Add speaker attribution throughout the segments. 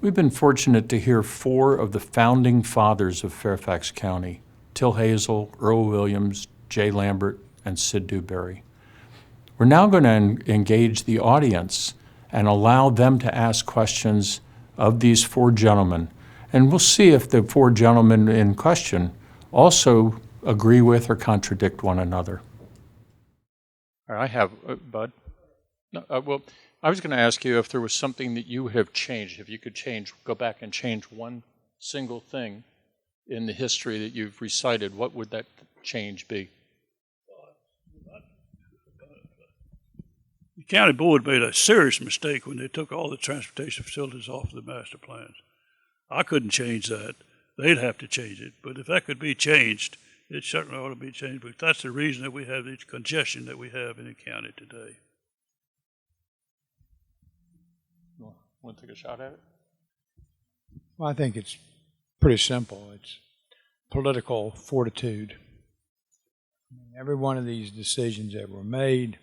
Speaker 1: We've been fortunate to hear four of the founding fathers of Fairfax County: Till Hazel, Earl Williams, Jay Lambert, and Sid Dewberry. We're now going to engage the audience and allow them to ask questions of these four gentlemen. And we'll see if the four gentlemen in question also agree with or contradict one another. All right, I have, Bud. No, well, I was going to ask you if there was something that you have changed, if you could go back and change one single thing in the history that you've recited, what would that change be?
Speaker 2: The county board made a serious mistake when they took all the transportation facilities off the master plans. I couldn't change that. They'd have to change it. But if that could be changed, it certainly ought to be changed. But that's the reason that we have this congestion that we have in the county today.
Speaker 1: Want to take a shot at it?
Speaker 3: Well, I think it's pretty simple. It's political fortitude. Every one of these decisions that were made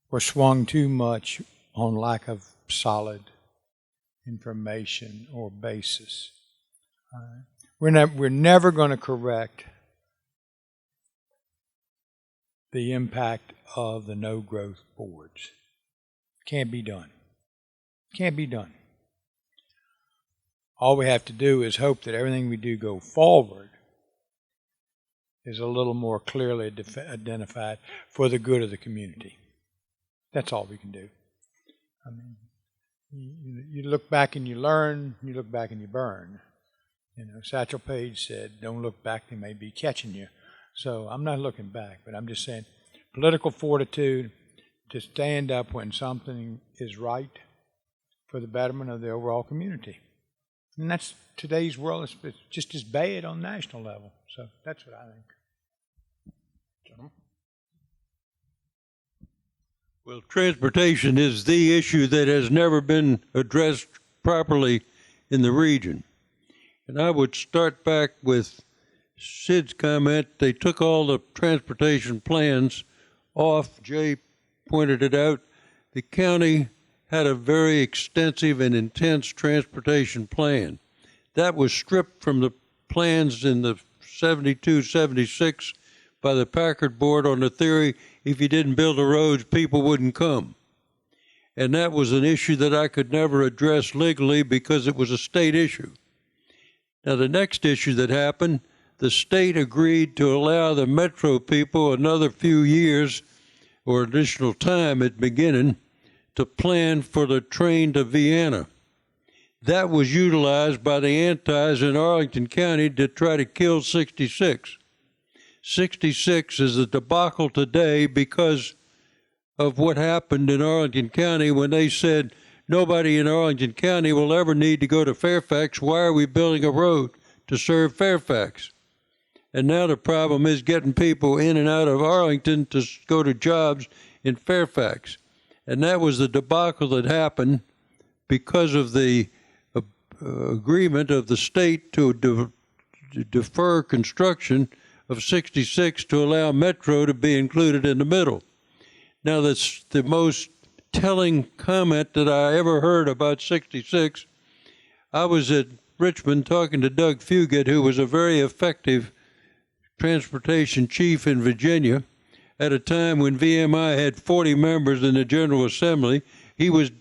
Speaker 3: were swung too much on lack of solid information or basis. We're never going to correct the impact of the no-growth boards. Can't be done. Can't be done. All we have to do is hope that everything we do go forward is a little more clearly identified for the good of the community. That's all we can do. I mean, you look back and you learn, you look back and you burn. You know, Satchel Paige said, "Don't look back, they may be catching you." So I'm not looking back, but I'm just saying political fortitude to stand up when something is right for the betterment of the overall community. And that's today's world. It's just as bad on national level. So that's what I think. Gentlemen?
Speaker 4: Well, transportation is the issue that has never been addressed properly in the region. And I would start back with Sid's comment. They took all the transportation plans off. Jay pointed it out. The county had a very extensive and intense transportation plan. That was stripped from the plans in the 72, 76 by the Packard Board on the theory if you didn't build the roads, people wouldn't come. And that was an issue that I could never address legally because it was a state issue. Now, the next issue that happened, the state agreed to allow the metro people another few years or additional time at beginning to plan for the train to Vienna. That was utilized by the antis in Arlington County to try to kill 66. 66 is a debacle today because of what happened in Arlington County when they said nobody in Arlington County will ever need to go to Fairfax. Why are we building a road to serve Fairfax? And now the problem is getting people in and out of Arlington to go to jobs in Fairfax. And that was the debacle that happened because of the agreement of the state to defer construction of 66 to allow Metro to be included in the middle. Now, that's the most telling comment that I ever heard about 66. I was at Richmond talking to Doug Fugate, who was a very effective transportation chief in Virginia, at a time when VMI had 40 members in the General Assembly. He was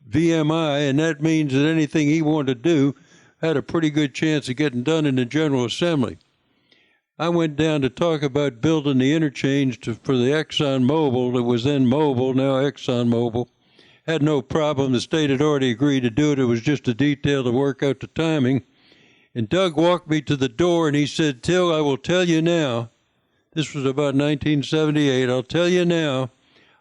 Speaker 4: VMI, and that means that anything he wanted to do had a pretty good chance of getting done in the General Assembly. I went down to talk about building the interchange for the Exxon Mobil. It was then Mobil, now Exxon Mobil. Had no problem. The state had already agreed to do it. It was just a detail to work out the timing. And Doug walked me to the door and he said, "Till, I will tell you now," this was about 1978, "I'll tell you now,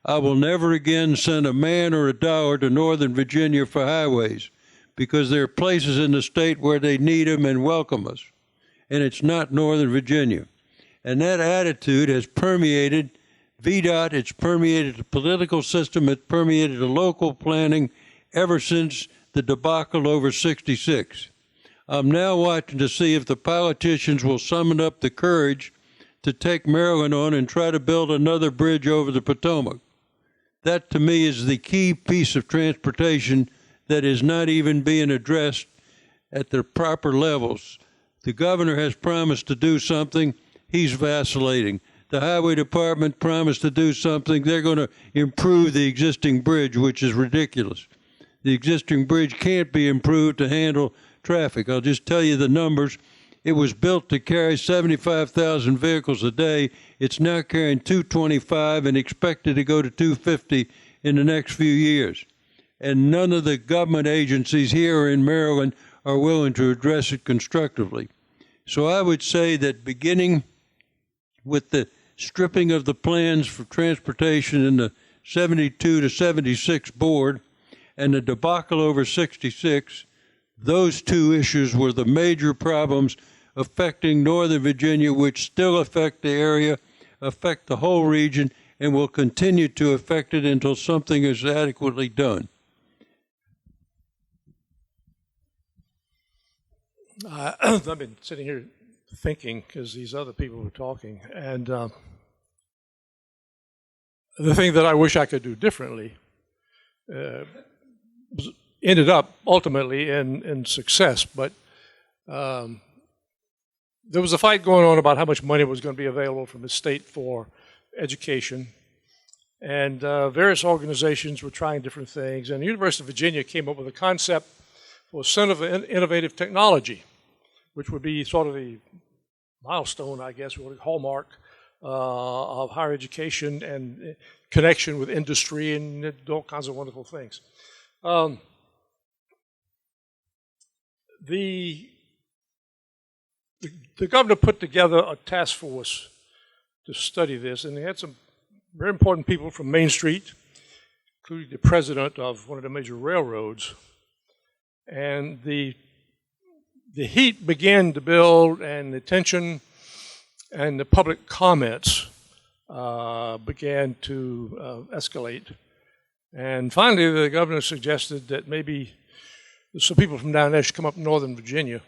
Speaker 4: I will never again send a man or a dollar to Northern Virginia for highways because there are places in the state where they need them and welcome us. And it's not Northern Virginia." And that attitude has permeated VDOT, it's permeated the political system, it's permeated the local planning ever since the debacle over 66. I'm now watching to see if the politicians will summon up the courage to take Maryland on and try to build another bridge over the Potomac. That, to me, is the key piece of transportation that is not even being addressed at the proper levels. The governor has promised to do something, he's vacillating. The highway department promised to do something, they're going to improve the existing bridge, which is ridiculous. The existing bridge can't be improved to handle traffic. I'll just tell you the numbers. It was built to carry 75,000 vehicles a day. It's now carrying 225 and expected to go to 250 in the next few years. And none of the government agencies here in Maryland are willing to address it constructively. So I would say that beginning with the stripping of the plans for transportation in the 72 to 76 board and the debacle over 66, those two issues were the major problems affecting Northern Virginia, which still affect the area, affect the whole region, and will continue to affect it until something is adequately done.
Speaker 5: I've been sitting here thinking because these other people were talking, and the thing that I wish I could do differently ended up ultimately in success, but there was a fight going on about how much money was going to be available from the state for education, and various organizations were trying different things, and the University of Virginia came up with a concept for a Center for Innovative Technology, which would be sort of the milestone, I guess, or the hallmark of higher education and connection with industry and all kinds of wonderful things. The governor put together a task force to study this, and they had some very important people from Main Street, including the president of one of the major railroads. And the heat began to build, and the tension and the public comments began to escalate. And finally, the governor suggested that maybe some people from down there should come up to Northern Virginia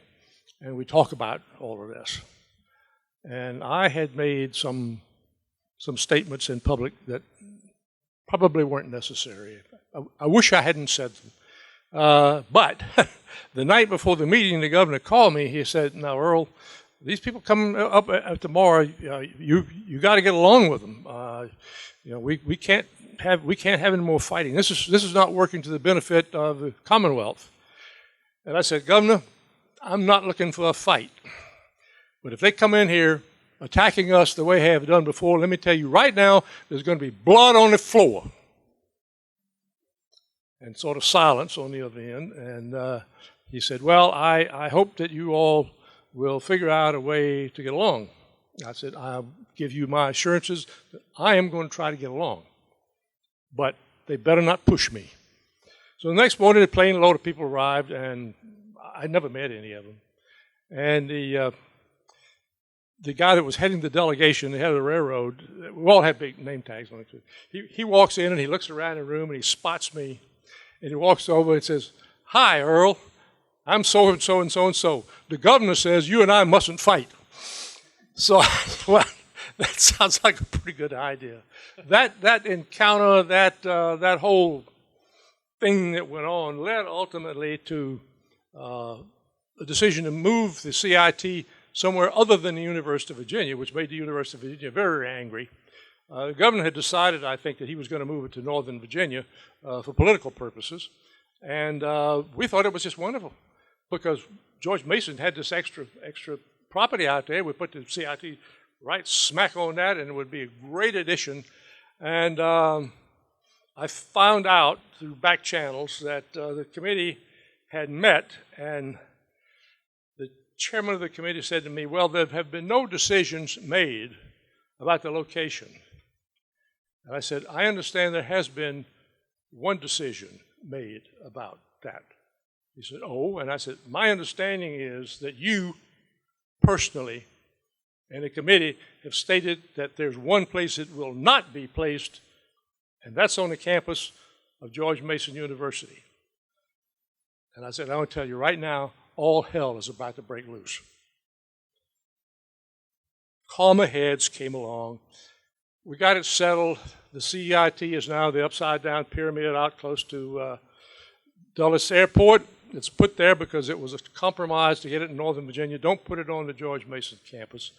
Speaker 5: and we talk about all of this. And I had made some statements in public that probably weren't necessary. I wish I hadn't said them. But the night before the meeting, the governor called me. He said, "Now, Earl, these people coming up tomorrow, you got to get along with them. We can't have any more fighting. This is not working to the benefit of the Commonwealth." And I said, "Governor, I'm not looking for a fight. But if they come in here attacking us the way they have done before, let me tell you right now, there's going to be blood on the floor." And sort of silence on the other end. And he said, "Well, I hope that you all will figure out a way to get along." I said, "I'll give you my assurances that I am going to try to get along. But they better not push me." So the next morning, a plane load of people arrived, and I never met any of them. And the guy that was heading the delegation, the head of the railroad, we all had big name tags on it too. He walks in and he looks around the room and he spots me, and he walks over and says, "Hi, Earl. I'm so-and-so and so-and-so. The governor says you and I mustn't fight." So, well, that sounds like a pretty good idea. That encounter, that whole thing that went on led ultimately to a decision to move the CIT somewhere other than the University of Virginia, which made the University of Virginia very angry. The governor had decided, I think, that he was going to move it to Northern Virginia for political purposes. And we thought it was just wonderful because George Mason had this extra property out there. We put the CIT right smack on that, and it would be a great addition. And I found out through back channels that the committee had met, and the chairman of the committee said to me, "Well, there have been no decisions made about the location." And I said, "I understand there has been one decision made about that." He said, "Oh," and I said, "My understanding is that you personally and the committee have stated that there's one place it will not be placed, and that's on the campus of George Mason University." And I said, "I want to tell you right now, all hell is about to break loose." Calmer heads came along. We got it settled. The CIT is now the upside-down pyramid out close to Dulles Airport, it's put there because it was a compromise to get it in Northern Virginia. Don't put it on the George Mason campus.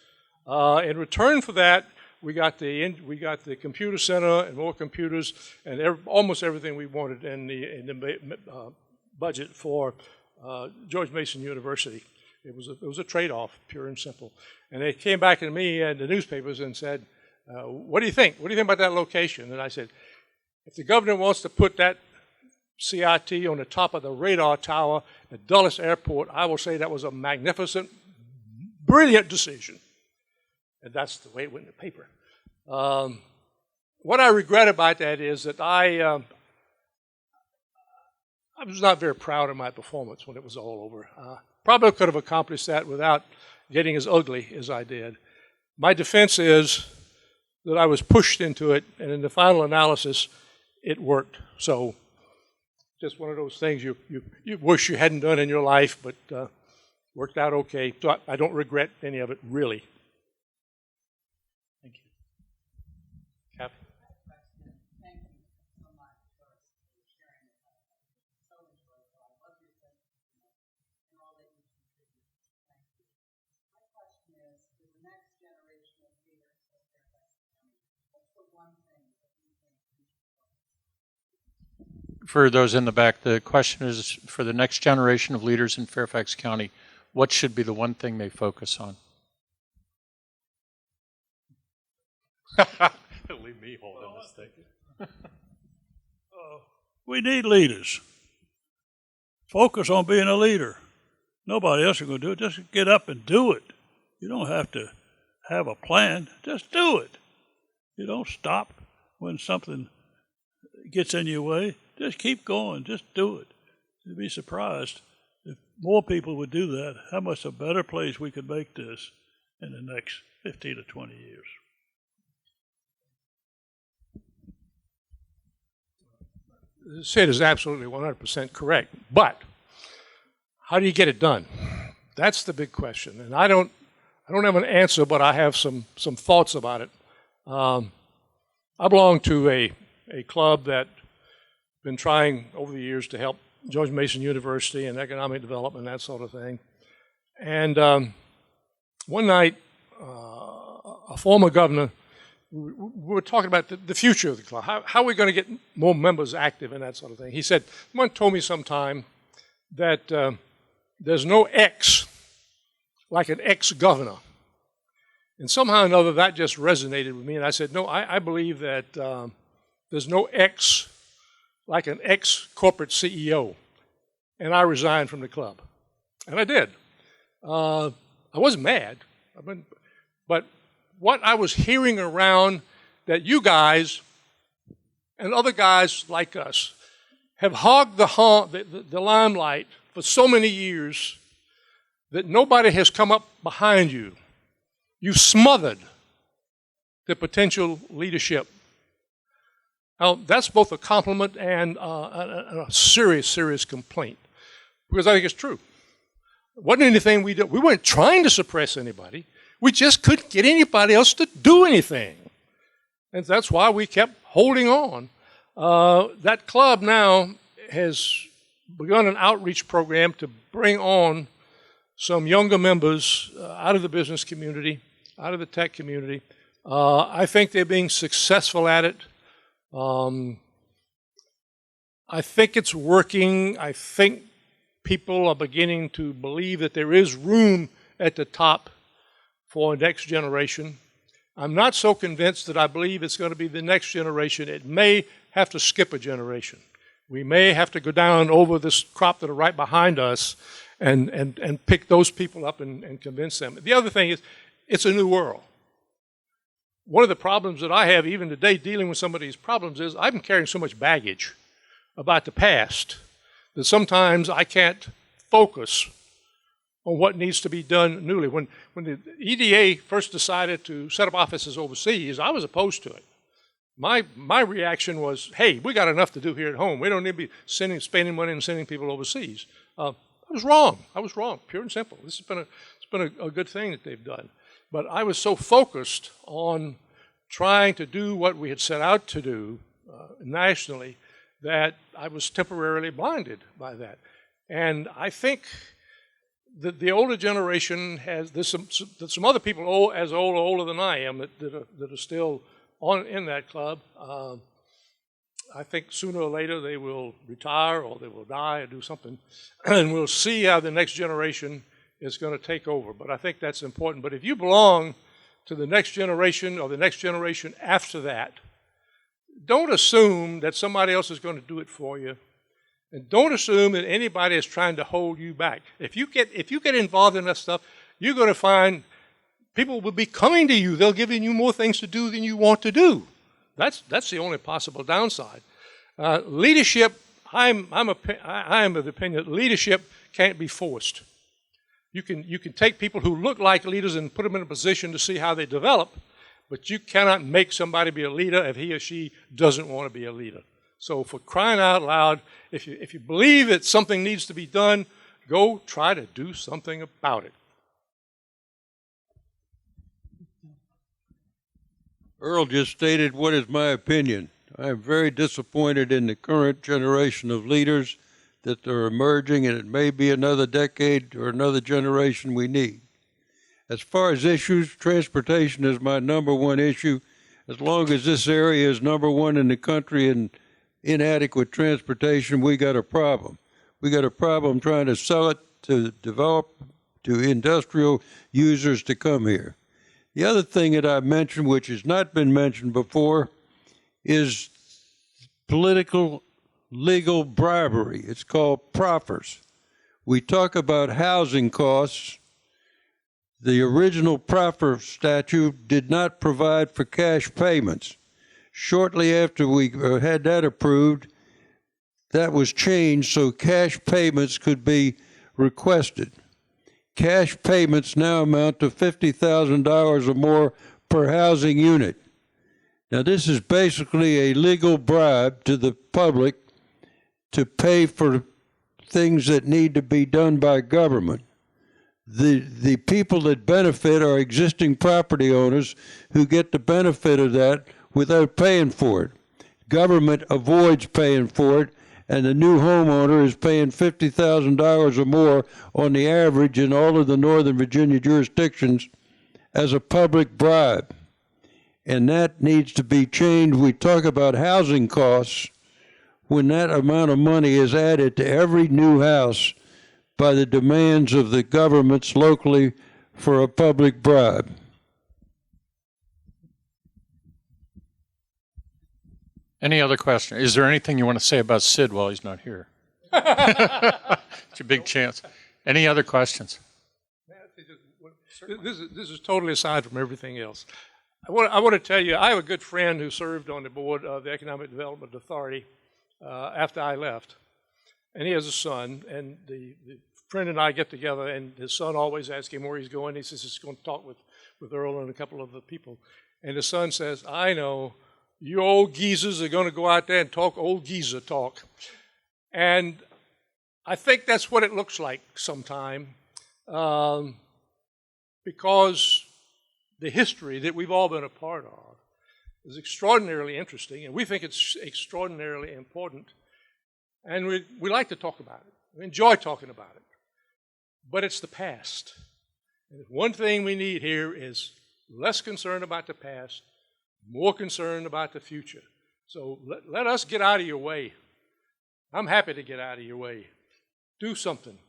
Speaker 5: In return for that, we got the computer center and more computers and almost everything we wanted in the budget for George Mason University. It was a trade-off, pure and simple. And they came back to me and the newspapers and said, "What do you think? What do you think about that location?" And I said, "If the governor wants to put that CIT on the top of the radar tower at Dulles Airport, I will say that was a magnificent, brilliant decision." And that's the way it went in the paper. What I regret about that is that I was not very proud of my performance when it was all over. Probably could have accomplished that without getting as ugly as I did. My defense is that I was pushed into it, and in the final analysis, it worked. So, just one of those things you wish you hadn't done in your life, but worked out okay. So I don't regret any of it, really. Thank you. Kathy?
Speaker 6: Thank you so much for sharing with us. So enjoyable. I love your testimony and all that you contribute. Thank you. My question is, for the next generation of leaders of Fairfax County, what's the one thing that you think we should focus on?
Speaker 1: For those in the back, the question is, for the next generation of leaders in Fairfax County, what should be the one thing they focus on?
Speaker 5: Leave me holding this thing.
Speaker 2: We need leaders. Focus on being a leader. Nobody else is going to do it. Just get up and do it. You don't have to have a plan. Just do it. You don't stop when something gets in your way. Just keep going. Just do it. You'd be surprised if more people would do that, how much a better place we could make this in the next 15 to 20 years.
Speaker 5: Sid is absolutely 100% correct, but how do you get it done? That's the big question, and I don't have an answer, but I have some thoughts about it. I belong to a club that's been trying over the years to help George Mason University and economic development, that sort of thing. And one night, a former governor, we were talking about the future of the club. How are we going to get more members active and that sort of thing? He said, someone told me sometime that there's no X like an ex-governor. And somehow or another, that just resonated with me. And I said, no, I believe that there's no X like an ex-corporate CEO. And I resigned from the club. And I did. I wasn't mad. But what I was hearing around that you guys and other guys like us have hogged the limelight for so many years that nobody has come up behind you. You smothered the potential leadership. Now, that's both a compliment and a serious, serious complaint, because I think it's true. It wasn't anything we did. We weren't trying to suppress anybody. We just couldn't get anybody else to do anything. And that's why we kept holding on. That club now has begun an outreach program to bring on some younger members out of the business community, out of the tech community. I think they're being successful at it. I think it's working. I think people are beginning to believe that there is room at the top for next generation. I'm not so convinced that I believe it's going to be the next generation. It may have to skip a generation. We may have to go down over this crop that are right behind us and pick those people up and convince them. The other thing is, it's a new world. One of the problems that I have even today dealing with some of these problems is I've been carrying so much baggage about the past that sometimes I can't focus on what needs to be done newly. When the EDA first decided to set up offices overseas, I was opposed to it. My reaction was, hey, we got enough to do here at home. We don't need to be spending money and sending people overseas. I was wrong. Pure and simple. It's been a good thing that they've done. But I was so focused on trying to do what we had set out to do nationally that I was temporarily blinded by that. And I think that the older generation there's some other people as old or older than I am that are still in that club. I think sooner or later they will retire or they will die or do something, and we'll see how the next generation is going to take over. But I think that's important. But if you belong to the next generation or the next generation after that, don't assume that somebody else is going to do it for you. And don't assume that anybody is trying to hold you back. If you get involved in that stuff, you're going to find people will be coming to you. They'll giving you more things to do than you want to do. That's the only possible downside. Leadership, I'm of the opinion that leadership can't be forced. You can take people who look like leaders and put them in a position to see how they develop, but you cannot make somebody be a leader if he or she doesn't want to be a leader. So for crying out loud, if you believe that something needs to be done, go try to do something about it.
Speaker 4: Earl just stated what is my opinion. I am very disappointed in the current generation of leaders that are emerging, and it may be another decade or another generation we need. As far as issues, transportation is my number one issue. As long as this area is number one in the country in inadequate transportation, we got a problem. We got a problem trying to sell it, to develop, to industrial users to come here. The other thing that I mentioned, which has not been mentioned before, is political legal bribery. It's called proffers. We talk about housing costs. The original proffer statute did not provide for cash payments. Shortly after we had that approved, that was changed so cash payments could be requested. Cash payments now amount to $50,000 or more per housing unit. Now, this is basically a legal bribe to the public to pay for things that need to be done by government. The people that benefit are existing property owners who get the benefit of that without paying for it. Government avoids paying for it, and the new homeowner is paying $50,000 or more on the average in all of the Northern Virginia jurisdictions as a public bribe. And that needs to be changed. We talk about housing costs when that amount of money is added to every new house by the demands of the governments locally for a public bribe.
Speaker 1: Any other question? Is there anything you want to say about Sid while he's not here? It's your big chance. Any other questions?
Speaker 5: This is totally aside from everything else. I want to tell you, I have a good friend who served on the board of the Economic Development Authority after I left. And he has a son, and the friend and I get together, and his son always asks him where he's going. He says he's going to talk with Earl and a couple of the people. And his son says, I know, you old geezers are going to go out there and talk old geezer talk. And I think that's what it looks like sometime, because the history that we've all been a part of is extraordinarily interesting, and we think it's extraordinarily important. And we like to talk about it. We enjoy talking about it. But it's the past. And one thing we need here is less concern about the past, more concern about the future. So let us get out of your way. I'm happy to get out of your way. Do something.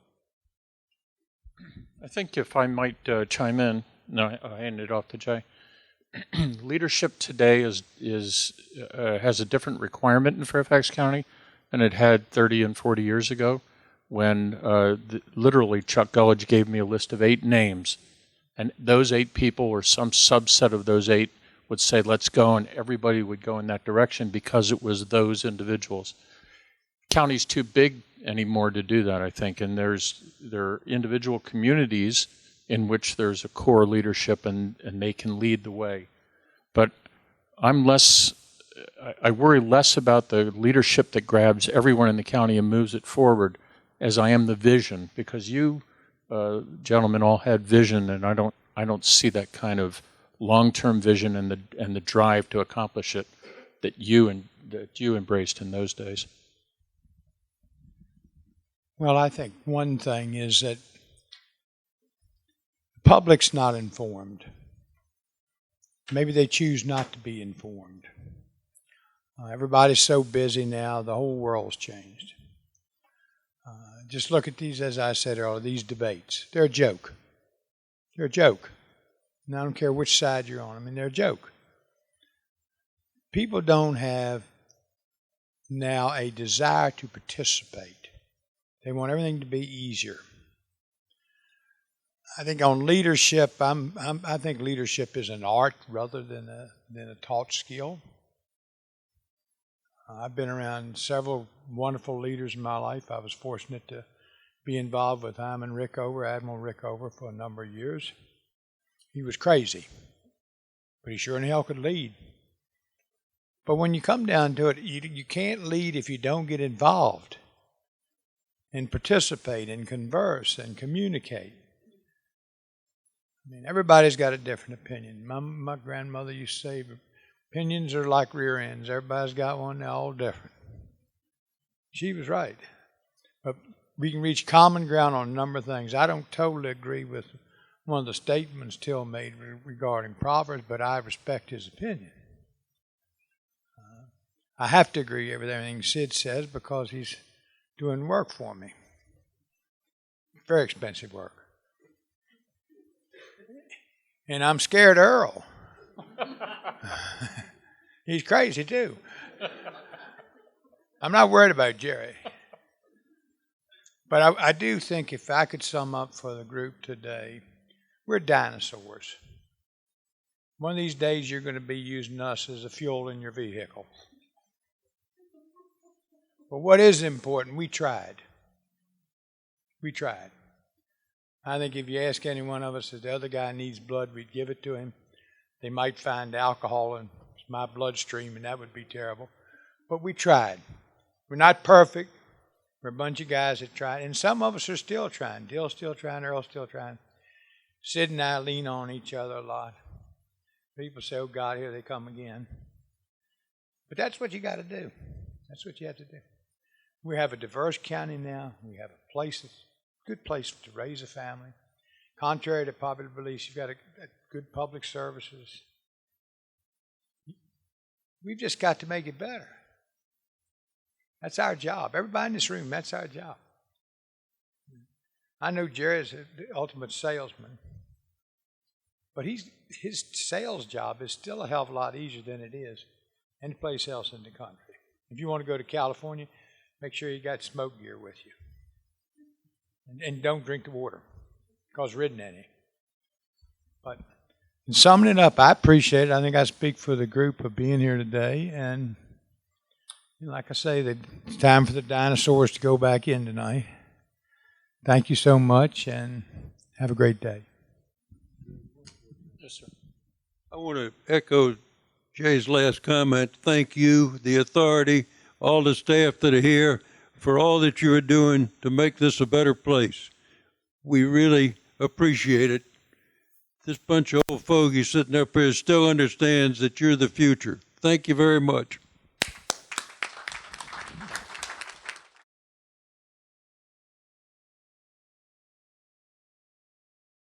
Speaker 1: I think if I might chime in, no, I hand it off to Jay. Leadership today has a different requirement in Fairfax County than it had 30 and 40 years ago, when literally Chuck Gullidge gave me a list of 8 names, and those 8 people or some subset of those 8 would say, let's go, and everybody would go in that direction because it was those individuals. County's too big anymore to do that, I think, and there are individual communities in which there's a core leadership and they can lead the way. But I worry less about the leadership that grabs everyone in the county and moves it forward as I am the vision, because you gentlemen all had vision, and I don't see that kind of long-term vision and the drive to accomplish it that you embraced in those days.
Speaker 3: Well, I think one thing is that the public's not informed. Maybe they choose not to be informed. Everybody's so busy now, the whole world's changed. Just look at these, as I said earlier, these debates. They're a joke. They're a joke. And I don't care which side you're on. I mean, they're a joke. People don't have now a desire to participate. They want everything to be easier. I think on leadership, I think leadership is an art rather than a taught skill. I've been around several wonderful leaders in my life. I was fortunate to be involved with Admiral Rickover, for a number of years. He was crazy, but he sure in hell could lead. But when you come down to it, you can't lead if you don't get involved and participate and converse and communicate. I mean, everybody's got a different opinion. My grandmother used to say, opinions are like rear ends. Everybody's got one, they're all different. She was right. But we can reach common ground on a number of things. I don't totally agree with one of the statements Till made regarding Proverbs, but I respect his opinion. I have to agree with everything Sid says because he's doing work for me. Very expensive work. And I'm scared of Earl. He's crazy too. I'm not worried about Jerry. But I do think if I could sum up for the group today, we're dinosaurs. One of these days you're going to be using us as a fuel in your vehicle. But what is important, we tried. We tried. I think if you ask any one of us if the other guy needs blood, we'd give it to him. They might find alcohol in my bloodstream, and that would be terrible. But we tried. We're not perfect. We're a bunch of guys that tried. And some of us are still trying. Dill's still trying. Earl's still trying. Sid and I lean on each other a lot. People say, oh, God, here they come again. But that's what you got to do. That's what you have to do. We have a diverse county now. We have a place, good place to raise a family. Contrary to popular beliefs, you've got a good public services. We've just got to make it better. That's our job. Everybody in this room, that's our job. I know Jerry's the ultimate salesman, but his sales job is still a hell of a lot easier than it is any place else in the country. If you want to go to California, make sure you got smoke gear with you. And don't drink the water, because there isn't any. But in summing it up, I appreciate it. I think I speak for the group of being here today. And like I say, it's time for the dinosaurs to go back in tonight. Thank you so much, and have a great day.
Speaker 1: Yes, sir.
Speaker 4: I want to echo Jay's last comment. Thank you, the authority, all the staff that are here, for all that you are doing to make this a better place. We really appreciate it. This bunch of old fogies sitting up here still understands that you're the future. Thank you very much.